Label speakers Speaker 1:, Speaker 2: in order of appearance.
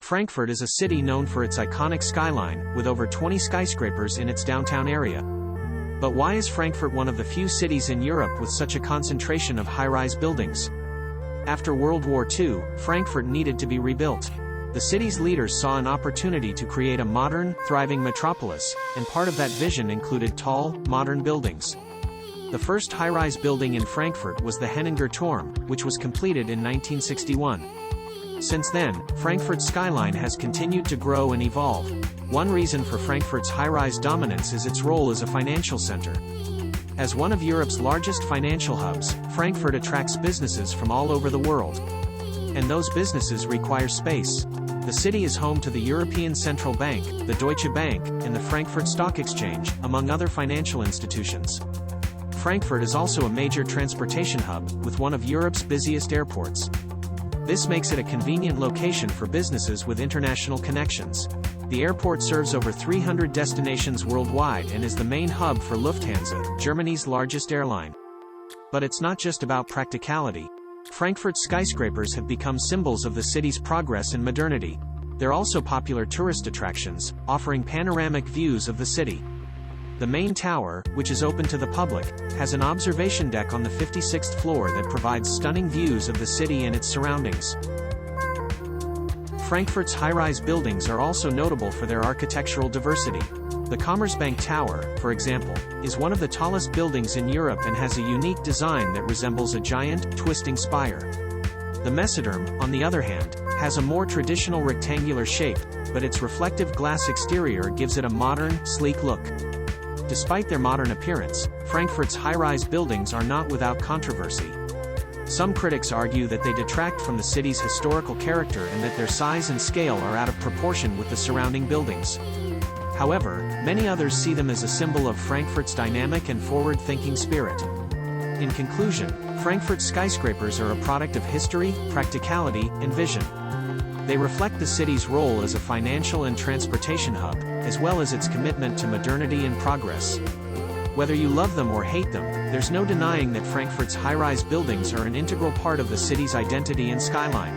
Speaker 1: Frankfurt is a city known for its iconic skyline, with over 20 skyscrapers in its downtown area. But why is Frankfurt one of the few cities in Europe with such a concentration of high-rise buildings? After World War II, Frankfurt needed to be rebuilt. The city's leaders saw an opportunity to create a modern, thriving metropolis, and part of that vision included tall, modern buildings. The first high-rise building in Frankfurt was the Turm, which was completed in 1961. Since then, Frankfurt's skyline has continued to grow and evolve. One reason for Frankfurt's high-rise dominance is its role as a financial center. As one of Europe's largest financial hubs, Frankfurt attracts businesses from all over the world. And those businesses require space. The city is home to the European Central Bank, the Deutsche Bank, and the Frankfurt Stock Exchange, among other financial institutions. Frankfurt is also a major transportation hub, with one of Europe's busiest airports. This makes it a convenient location for businesses with international connections. The airport serves over 300 destinations worldwide and is the main hub for Lufthansa, Germany's largest airline. But it's not just about practicality. Frankfurt's skyscrapers have become symbols of the city's progress and modernity. They're also popular tourist attractions, offering panoramic views of the city. The main tower, which is open to the public, has an observation deck on the 56th floor that provides stunning views of the city and its surroundings. Frankfurt's high-rise buildings are also notable for their architectural diversity. The Commerzbank Tower, for example, is one of the tallest buildings in Europe and has a unique design that resembles a giant, twisting spire. The Messeturm, on the other hand, has a more traditional rectangular shape, but its reflective glass exterior gives it a modern, sleek look. Despite their modern appearance, Frankfurt's high-rise buildings are not without controversy. Some critics argue that they detract from the city's historical character and that their size and scale are out of proportion with the surrounding buildings. However, many others see them as a symbol of Frankfurt's dynamic and forward-thinking spirit. In conclusion, Frankfurt's skyscrapers are a product of history, practicality, and vision. They reflect the city's role as a financial and transportation hub, as well as its commitment to modernity and progress. Whether you love them or hate them, there's no denying that Frankfurt's high-rise buildings are an integral part of the city's identity and skyline.